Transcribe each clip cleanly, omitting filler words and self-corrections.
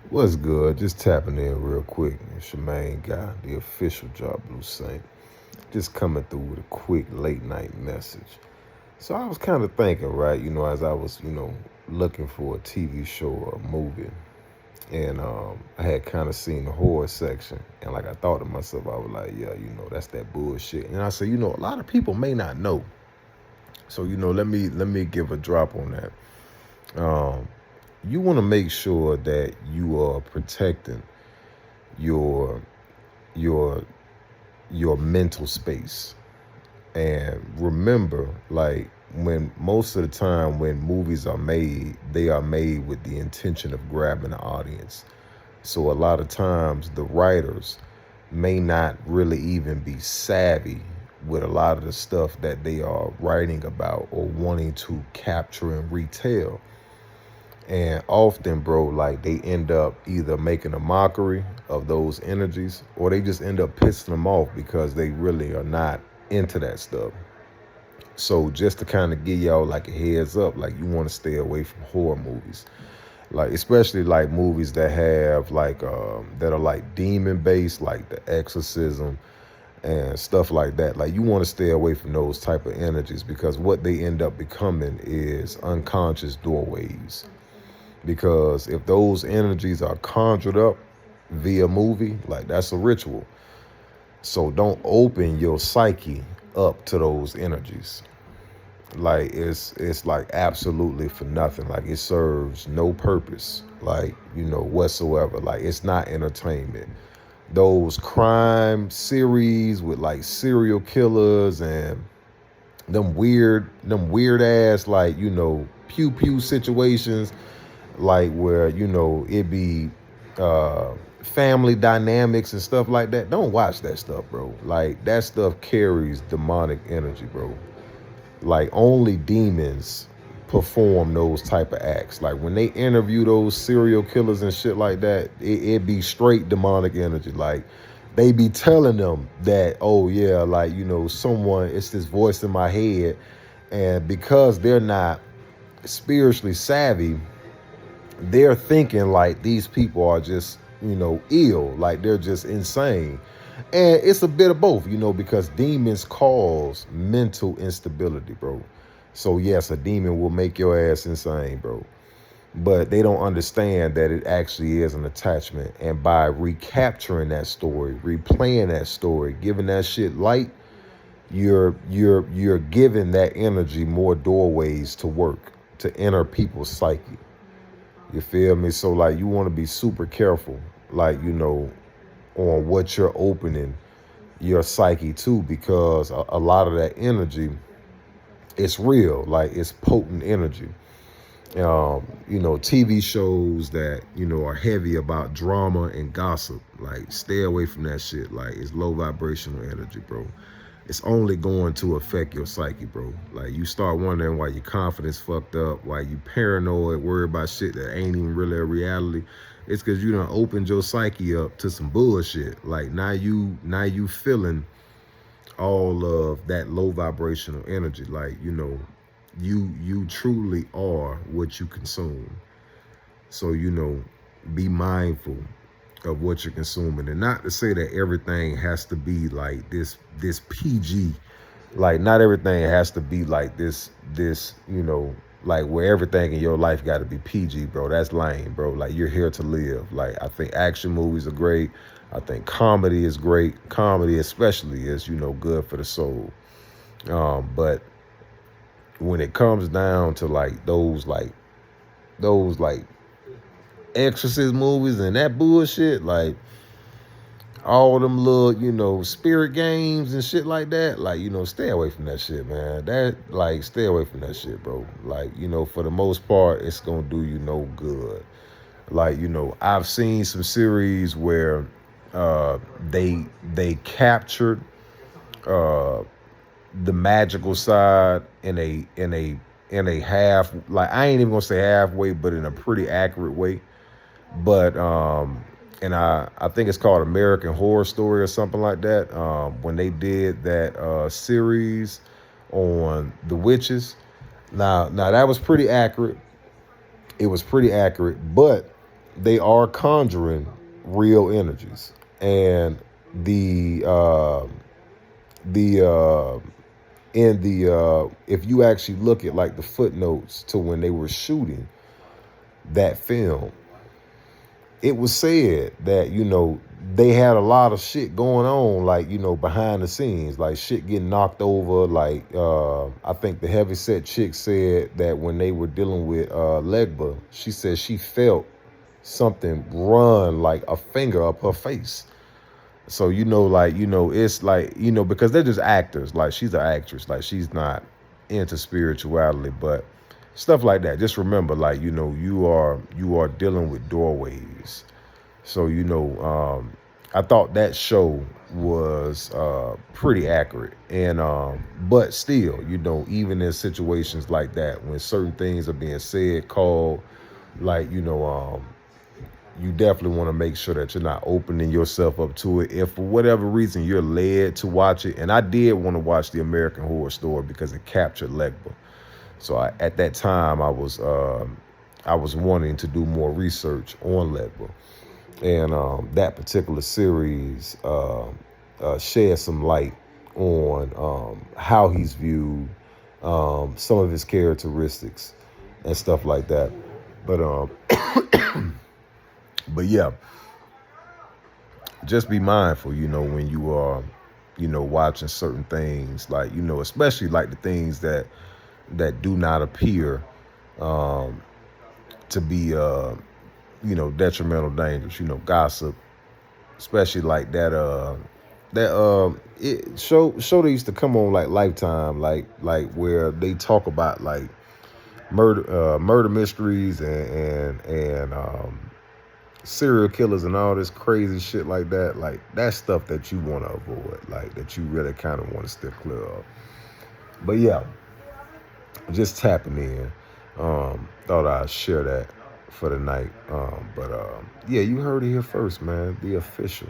What's good? Just tapping in real quick. It's your main guy, the official Job Blue Saint. Just coming through with a quick late night message. So I was kind of thinking, right, as I was, looking for a TV show or a movie, and I had kind of seen the horror section, and like I thought to myself, I was like, yeah, that's that bullshit. And I said, a lot of people may not know, so let me give a drop on that. You want to make sure that you are protecting your your your mental space. And remember, like, when most of the time when movies are made, they are made with the intention of grabbing the audience. So a lot of times the writers may not really even be savvy with a lot of the stuff that they are writing about or wanting to capture and retell. And often, bro, like, they end up either making a mockery of those energies, or they just end up pissing them off because they really are not into that stuff. So just to kind of give y'all like a heads up, like, you want to stay away from horror movies, like especially like movies that have like that are like demon based, like The Exorcism and stuff like that. Like, you want to stay away from those type of energies, because what they end up becoming is unconscious doorways. Because if those energies are conjured up via movie, like, that's a ritual. So don't open your psyche up to those energies. Like, it's like absolutely for nothing. Like, it serves no purpose, like, whatsoever. Like, it's not entertainment. Those crime series with like serial killers and them weird ass, like, pew pew situations, like, where it be uh family dynamics and stuff like that. Don't watch that stuff, bro. Like, that stuff carries demonic energy, bro. Like, only demons perform those type of acts. Like, when they interview those serial killers and shit like that, it be straight demonic energy. Like, they be telling them that, oh yeah, like, someone, it's this voice in my head. And because they're not spiritually savvy, they're thinking like these people are just, ill, like they're just insane. And it's a bit of both, because demons cause mental instability, bro. So yes, a demon will make your ass insane, bro. But they don't understand that it actually is an attachment. And by recapturing that story, replaying that story, giving that shit light, you're giving that energy more doorways to work, to enter people's psyche. You feel me? So, like, you want to be super careful, like, on what you're opening your psyche to, because a lot of that energy, it's real, like, it's potent energy. TV shows that, are heavy about drama and gossip, like, stay away from that shit. Like, it's low vibrational energy, bro. It's only going to affect your psyche, bro. Like, you start wondering why your confidence fucked up, why you paranoid, worried about shit that ain't even really a reality. It's because you done opened your psyche up to some bullshit. Like, now you feeling all of that low vibrational energy. Like, you truly are what you consume. So, be mindful of what you're consuming. And not to say that everything has to be like this PG. Like, not everything has to be like this, like, where everything in your life got to be PG, bro. That's lame, bro. Like, you're here to live. Like, I think action movies are great. I think comedy is great. Comedy especially is, good for the soul. But when it comes down to like those exorcist movies and that bullshit, like all them little, spirit games and shit like that, like, stay away from that shit, man. That, like, stay away from that shit, bro. Like, for the most part, it's gonna do you no good. Like, I've seen some series where they captured uh the magical side in a half, like, I ain't even gonna say halfway, but in a pretty accurate way. But and I think it's called American Horror Story or something like that. When they did that series on the witches, now that was pretty accurate. It was pretty accurate, but they are conjuring real energies. And the in the if you actually look at like the footnotes to when they were shooting that film, it was said that, they had a lot of shit going on, like, behind the scenes, like shit getting knocked over. Like, I think the heavyset chick said that when they were dealing with Legba, she said she felt something run like a finger up her face. So, like, it's like, because they're just actors. Like, she's an actress. Like, she's not into spirituality, but stuff like that. Just remember, like, you are dealing with doorways. So, I thought that show was pretty accurate. And but still, even in situations like that, when certain things are being said, called, like, you definitely want to make sure that you're not opening yourself up to it. If for whatever reason you're led to watch it, and I did want to watch the American Horror Story because it captured Legba. So at that time, I was wanting to do more research on Legba, and that particular series shed some light on how he's viewed, some of his characteristics, and stuff like that. But but yeah, just be mindful, when you are, watching certain things, like, especially like the things that do not appear to be, detrimental, dangerous, gossip, especially like it show that used to come on like Lifetime, like where they talk about like murder mysteries and serial killers and all this crazy shit like that. Like, that's stuff that you want to avoid, like that you really kind of want to steer clear of. But yeah, just tapping in. Thought I'd share that for the night. But yeah, you heard it here first, man. The official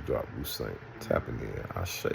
drop Blue Saint. Tapping in. Ashe.